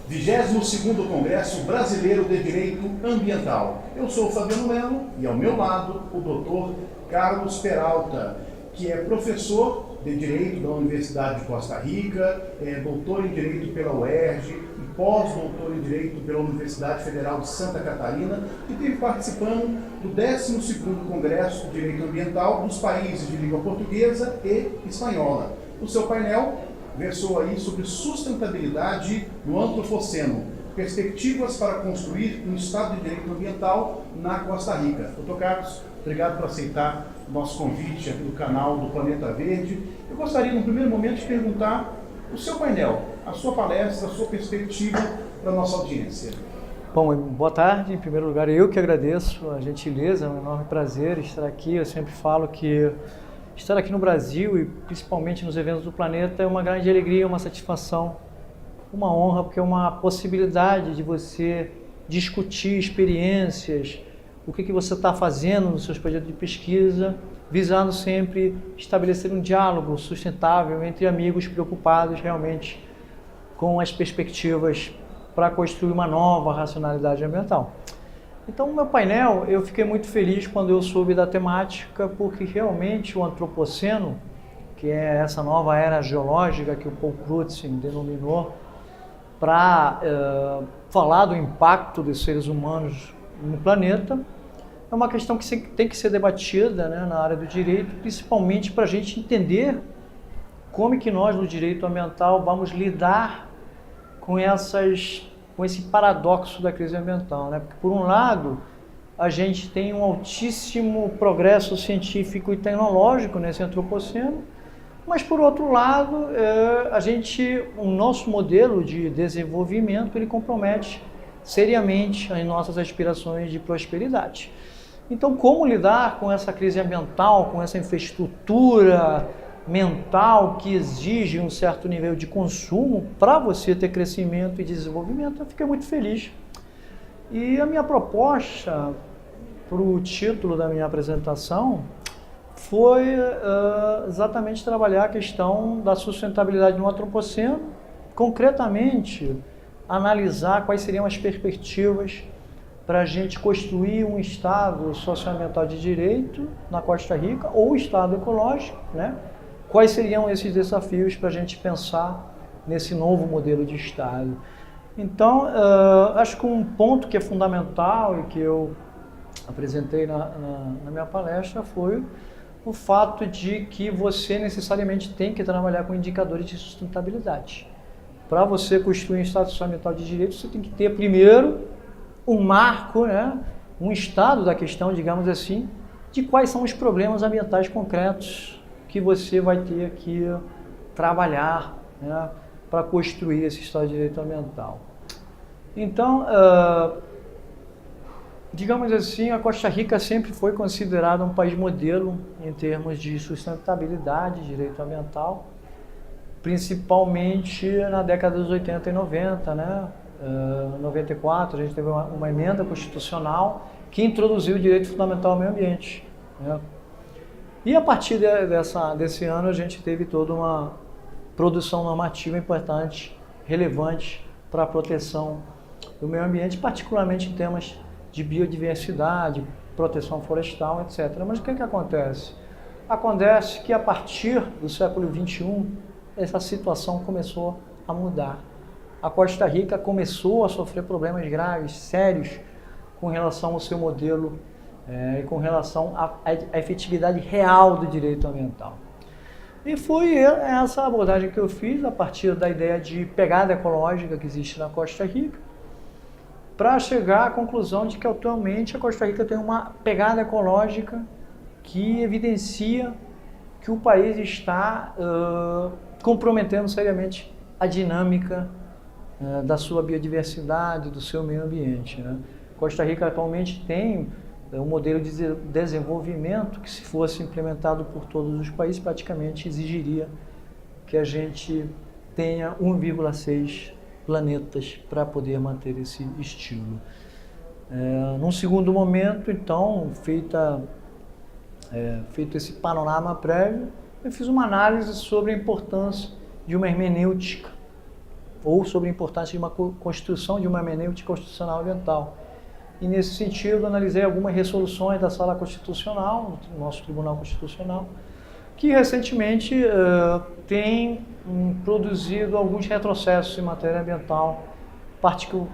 22º Congresso Brasileiro de Direito Ambiental. Eu sou o Fabiano Melo e ao meu lado o Dr. Carlos Peralta, que é professor de Direito da Universidade de Costa Rica, é doutor em Direito pela UERJ e pós-doutor em Direito pela Universidade Federal de Santa Catarina e esteve participando do 12º Congresso de Direito Ambiental dos países de língua portuguesa e espanhola. O seu painel versou aí sobre sustentabilidade no Antropoceno, perspectivas para construir um Estado de Direito Ambiental na Costa Rica. Dr. Carlos, obrigado por aceitar o nosso convite aqui do canal do Planeta Verde. Eu gostaria, no primeiro momento, de perguntar o seu painel, a sua palestra, a sua perspectiva para a nossa audiência. Bom, boa tarde. Em primeiro lugar, eu que agradeço a gentileza, é um enorme prazer estar aqui. Eu sempre falo que estar aqui no Brasil e principalmente nos eventos do planeta é uma grande alegria, uma satisfação, uma honra, porque é uma possibilidade de você discutir experiências, o que você está fazendo nos seus projetos de pesquisa, visando sempre estabelecer um diálogo sustentável entre amigos preocupados realmente com as perspectivas para construir uma nova racionalidade ambiental. Então, no meu painel, eu fiquei muito feliz quando eu soube da temática, porque realmente o Antropoceno, que é essa nova era geológica que o Paul Crutzen denominou, para falar do impacto dos seres humanos no planeta, é uma questão que tem que ser debatida, né, na área do direito, principalmente para a gente entender como é que nós, no direito ambiental, vamos lidar com esse paradoxo da crise ambiental, né? Porque, por um lado, a gente tem um altíssimo progresso científico e tecnológico nesse antropoceno, mas, por outro lado, o nosso modelo de desenvolvimento, ele compromete seriamente as nossas aspirações de prosperidade. Então, como lidar com essa crise ambiental, com essa infraestrutura mental que exige um certo nível de consumo para você ter crescimento e desenvolvimento? Eu fiquei muito feliz. E a minha proposta para o título da minha apresentação foi exatamente trabalhar a questão da sustentabilidade no Antropoceno, concretamente analisar quais seriam as perspectivas para a gente construir um Estado socioambiental de direito na Costa Rica, ou Estado ecológico, né? Quais seriam esses desafios para a gente pensar nesse novo modelo de Estado? Então, acho que um ponto que é fundamental e que eu apresentei na minha palestra foi o fato de que você necessariamente tem que trabalhar com indicadores de sustentabilidade. Para você construir um Estado socioambiental de direito, você tem que ter, primeiro, um marco, né, um estado da questão, digamos assim, de quais são os problemas ambientais concretos que você vai ter que trabalhar, né, para construir esse Estado de Direito Ambiental. Então, digamos assim, a Costa Rica sempre foi considerada um país modelo em termos de sustentabilidade, direito ambiental, principalmente na década dos 80 e 90, né? 94, a gente teve uma emenda constitucional que introduziu o direito fundamental ao meio ambiente, né? E a partir desse ano a gente teve toda uma produção normativa importante, relevante para a proteção do meio ambiente, particularmente em temas de biodiversidade, proteção florestal, etc. Mas o que acontece? Acontece que a partir do século XXI, essa situação começou a mudar. A Costa Rica começou a sofrer problemas graves, sérios, com relação ao seu modelo e com relação à efetividade real do direito ambiental. E foi essa abordagem que eu fiz a partir da ideia de pegada ecológica que existe na Costa Rica, para chegar à conclusão de que atualmente a Costa Rica tem uma pegada ecológica que evidencia que o país está comprometendo seriamente a dinâmica da sua biodiversidade, do seu meio ambiente, né? Costa Rica atualmente tem um modelo de desenvolvimento que, se fosse implementado por todos os países, praticamente exigiria que a gente tenha 1,6 planetas para poder manter esse estilo. Num segundo momento, então, feito esse panorama prévio, eu fiz uma análise sobre a importância de uma hermenêutica ou sobre a importância de uma construção de uma hermenêutica constitucional ambiental. E nesse sentido, analisei algumas resoluções da Sala Constitucional, do nosso Tribunal Constitucional, que recentemente tem produzido alguns retrocessos em matéria ambiental,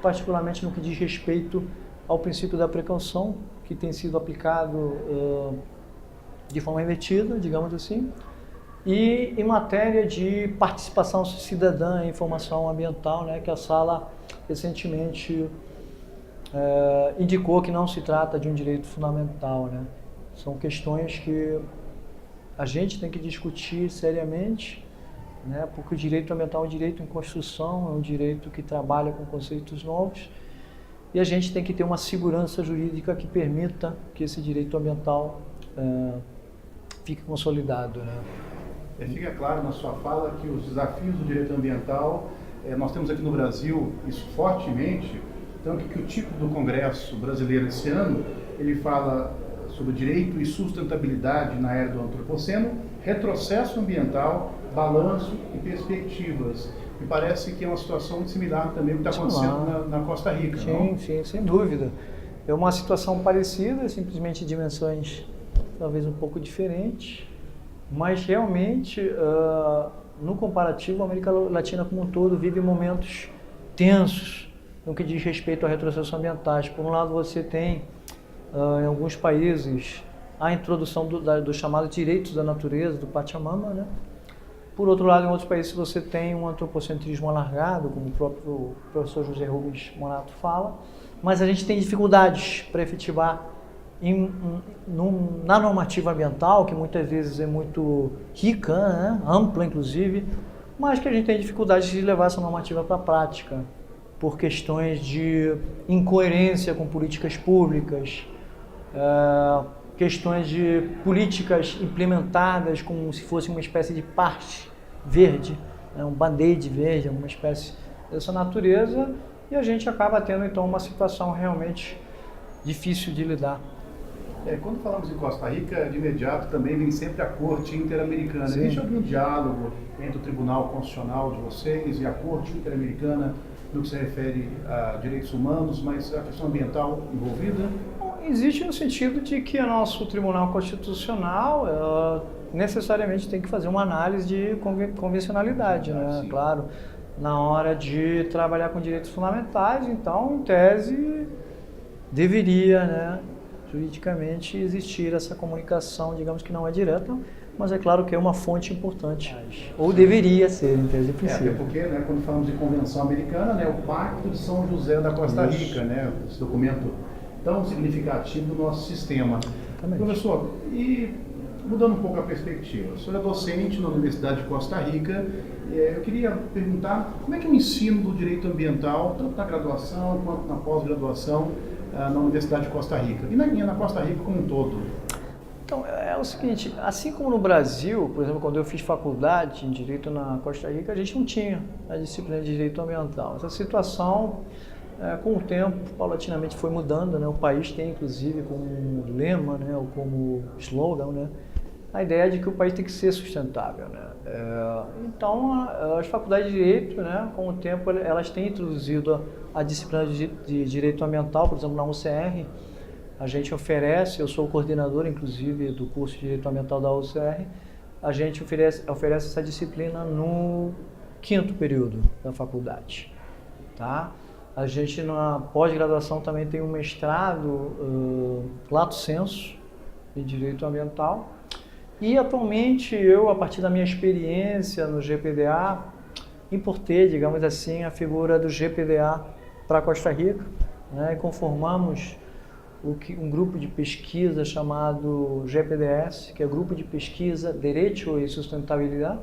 particularmente no que diz respeito ao princípio da precaução, que tem sido aplicado de forma invertida, digamos assim, e em matéria de participação cidadã em informação ambiental, né, que a Sala recentemente indicou que não se trata de um direito fundamental, né? São questões que a gente tem que discutir seriamente, né? Porque o direito ambiental é um direito em construção, é um direito que trabalha com conceitos novos, e a gente tem que ter uma segurança jurídica que permita que esse direito ambiental fique consolidado, né? Fica claro na sua fala que os desafios do direito ambiental, nós temos aqui no Brasil isso fortemente, tanto que o tipo do Congresso brasileiro esse ano, ele fala sobre direito e sustentabilidade na era do antropoceno, retrocesso ambiental, balanço e perspectivas. Me parece que é uma situação muito similar também ao que está acontecendo na Costa Rica, sim, não? Sim, sem dúvida. É uma situação parecida, simplesmente dimensões talvez um pouco diferentes, mas realmente, no comparativo, a América Latina como um todo vive momentos tensos no que diz respeito à retrocesso ambientais. Por um lado, você tem, em alguns países, a introdução do chamado direitos da natureza, do Pachamama, né? Por outro lado, em outros países, você tem um antropocentrismo alargado, como o próprio professor José Rubens Monato fala, mas a gente tem dificuldades para efetivar na normativa ambiental, que muitas vezes é muito rica, né? Ampla, inclusive, mas que a gente tem dificuldades de levar essa normativa para a prática, por questões de incoerência com políticas públicas, questões de políticas implementadas como se fosse uma espécie de parte verde, né, um band-aid verde, uma espécie dessa natureza, e a gente acaba tendo então uma situação realmente difícil de lidar. Quando falamos em Costa Rica, de imediato também vem sempre a Corte Interamericana. Sim. Existe algum diálogo entre o Tribunal Constitucional de vocês e a Corte Interamericana no que se refere a direitos humanos, mas a questão ambiental envolvida? Existe no sentido de que o nosso Tribunal Constitucional necessariamente tem que fazer uma análise de convencionalidade, né? Claro, na hora de trabalhar com direitos fundamentais, então, em tese, deveria, né, juridicamente existir essa comunicação, digamos que não é direta, mas é claro que é uma fonte importante, ou deveria ser, em tese princípio. Até porque, né, quando falamos de Convenção Americana, né, o Pacto de São José da Costa Rica, né, esse documento tão significativo do nosso sistema. Exatamente. Professor, e mudando um pouco a perspectiva, o senhor é docente na Universidade de Costa Rica, eu queria perguntar como é que é o ensino do direito ambiental, tanto na graduação quanto na pós-graduação, na Universidade de Costa Rica, e na Costa Rica como um todo? Então, é o seguinte, assim como no Brasil, por exemplo, quando eu fiz faculdade em Direito na Costa Rica, a gente não tinha a disciplina de Direito Ambiental. Essa situação, com o tempo, paulatinamente foi mudando, né? O país tem, inclusive, como lema, né, ou como slogan, né, a ideia de que o país tem que ser sustentável, né? Então, as faculdades de Direito, né, com o tempo, elas têm introduzido a disciplina de Direito Ambiental, por exemplo, na UCR. A gente oferece, eu sou o coordenador, inclusive, do curso de Direito Ambiental da UCR, a gente oferece essa disciplina no 5º período da faculdade, tá? A gente, na pós-graduação, também tem um mestrado, lato sensu, em Direito Ambiental, e atualmente eu, a partir da minha experiência no GPDA, importei, digamos assim, a figura do GPDA para Costa Rica, né, e conformamos um grupo de pesquisa chamado GPDS, que é Grupo de Pesquisa Direito e Sustentabilidade,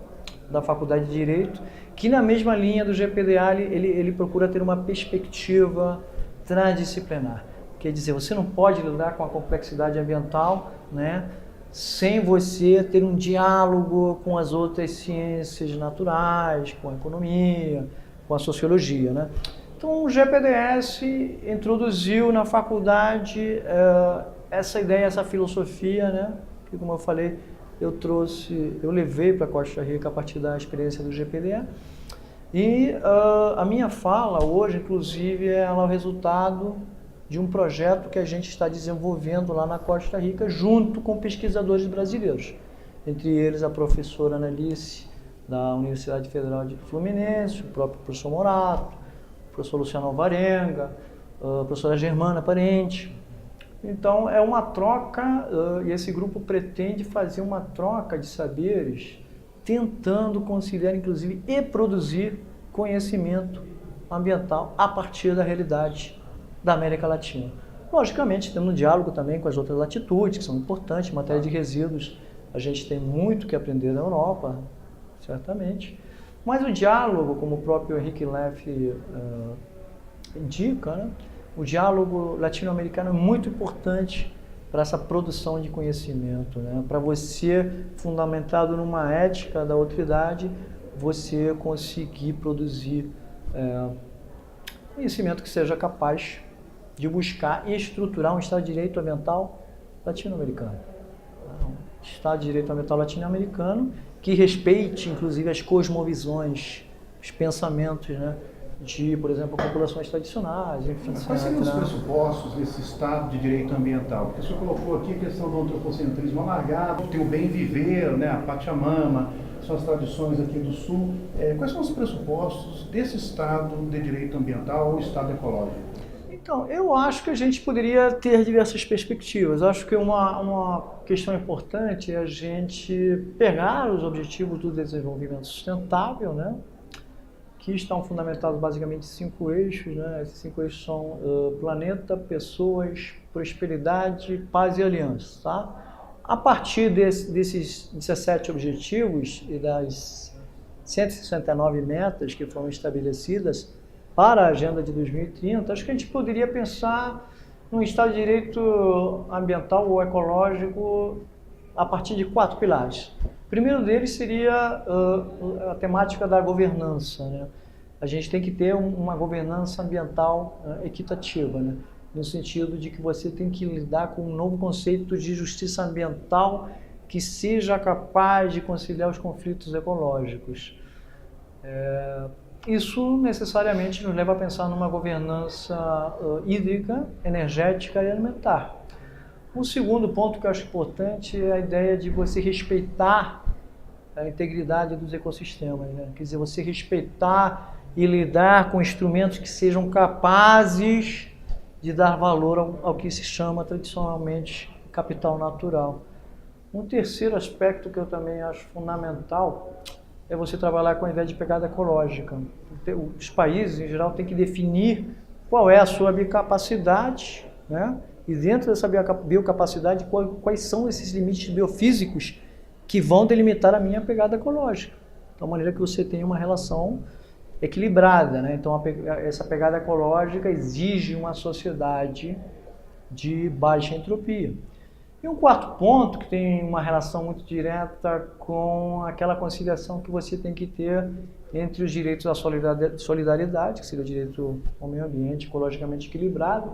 da Faculdade de Direito, que na mesma linha do GPDA ele procura ter uma perspectiva transdisciplinar. Quer dizer, você não pode lidar com a complexidade ambiental, né, sem você ter um diálogo com as outras ciências naturais, com a economia, com a sociologia, né? Então, o GPDS introduziu na faculdade essa ideia, essa filosofia, né? Que, como eu falei, eu levei para Costa Rica a partir da experiência do GPDA. E a minha fala hoje, inclusive, ela é o resultado de um projeto que a gente está desenvolvendo lá na Costa Rica, junto com pesquisadores brasileiros. Entre eles a professora Analice, da Universidade Federal de Fluminense, o próprio professor Morato, o professor Luciano Alvarenga, a professora Germana Parente. Então é uma troca, e esse grupo pretende fazer uma troca de saberes, tentando conciliar, inclusive, e produzir conhecimento ambiental a partir da realidade da América Latina. Logicamente, tendo um diálogo também com as outras latitudes, que são importantes. Em matéria de resíduos, a gente tem muito que aprender na Europa, certamente. Mas o diálogo, como o próprio Henrique Leff indica, né? O diálogo latino-americano é muito importante para essa produção de conhecimento, né? Para você, fundamentado numa ética da outridade, você conseguir produzir conhecimento que seja capaz de buscar e estruturar um Estado de Direito Ambiental latino-americano. Um Estado de Direito Ambiental latino-americano que respeite, inclusive, as cosmovisões, os pensamentos, né, de, por exemplo, populações tradicionais, enfim. Quais seriam os pressupostos desse Estado de Direito Ambiental? Porque o senhor colocou aqui a questão do antropocentrismo alargado, tem o bem viver, né, a Pachamama, suas tradições aqui do Sul. Quais são os pressupostos desse Estado de Direito Ambiental ou Estado ecológico? Então, eu acho que a gente poderia ter diversas perspectivas. Eu acho que uma questão importante é a gente pegar os objetivos do desenvolvimento sustentável, né, que estão fundamentados basicamente em 5 eixos, né? Esses 5 eixos são planeta, pessoas, prosperidade, paz e aliança, tá? A partir desses 17 objetivos e das 169 metas que foram estabelecidas para a agenda de 2030, acho que a gente poderia pensar num Estado de Direito ambiental ou ecológico a partir de 4 pilares. O primeiro deles seria a temática da governança, né? A gente tem que ter uma governança ambiental equitativa, né? No sentido de que você tem que lidar com um novo conceito de justiça ambiental que seja capaz de conciliar os conflitos ecológicos. Isso necessariamente nos leva a pensar numa governança hídrica, energética e alimentar. Um segundo ponto que eu acho importante é a ideia de você respeitar a integridade dos ecossistemas, né? Quer dizer, você respeitar e lidar com instrumentos que sejam capazes de dar valor ao que se chama tradicionalmente capital natural. Um terceiro aspecto que eu também acho fundamental é você trabalhar com a ideia de pegada ecológica. Os países, em geral, têm que definir qual é a sua biocapacidade, né? E dentro dessa biocapacidade, quais são esses limites biofísicos que vão delimitar a minha pegada ecológica. Então, de maneira que você tenha uma relação equilibrada, né? Então, essa pegada ecológica exige uma sociedade de baixa entropia. E um quarto ponto, que tem uma relação muito direta com aquela conciliação que você tem que ter entre os direitos à solidariedade, que seria o direito ao meio ambiente ecologicamente equilibrado,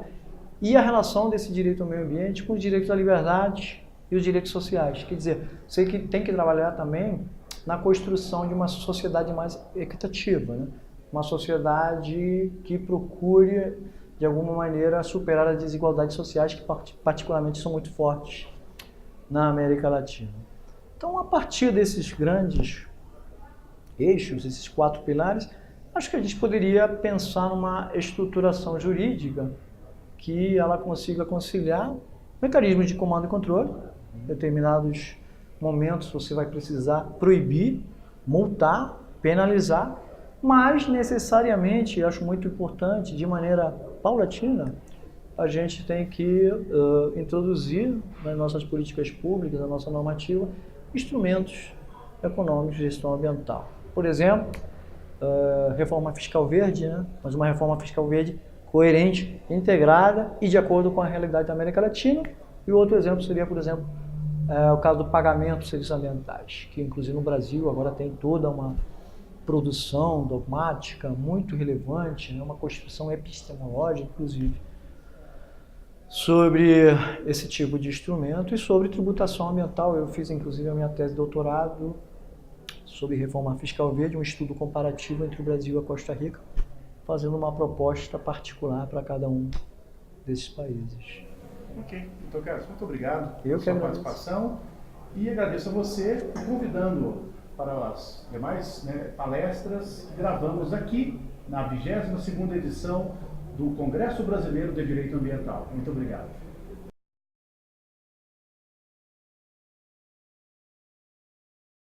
e a relação desse direito ao meio ambiente com os direitos à liberdade e os direitos sociais. Quer dizer, você tem que trabalhar também na construção de uma sociedade mais equitativa, né? Uma sociedade que procure, de alguma maneira, superar as desigualdades sociais que particularmente são muito fortes na América Latina. Então, a partir desses grandes eixos, esses 4 pilares, acho que a gente poderia pensar numa estruturação jurídica que ela consiga conciliar mecanismos de comando e controle. Em determinados momentos você vai precisar proibir, multar, penalizar, mas necessariamente, acho muito importante, de maneira paulatina, a gente tem que introduzir nas nossas políticas públicas, na nossa normativa, instrumentos econômicos de gestão ambiental. Por exemplo, reforma fiscal verde, né? Mas uma reforma fiscal verde coerente, integrada e de acordo com a realidade da América Latina. E o outro exemplo seria, por exemplo, o caso do pagamento de serviços ambientais, que inclusive no Brasil agora tem toda uma produção dogmática muito relevante, né? Uma construção epistemológica, inclusive, sobre esse tipo de instrumento e sobre tributação ambiental. Eu fiz, inclusive, a minha tese de doutorado sobre reforma fiscal verde, um estudo comparativo entre o Brasil e a Costa Rica, fazendo uma proposta particular para cada um desses países. Ok, então, Carlos, muito obrigado pela sua participação e agradeço a você, convidando para as demais palestras que gravamos aqui na 22ª edição do Congresso Brasileiro de Direito Ambiental. Muito obrigado.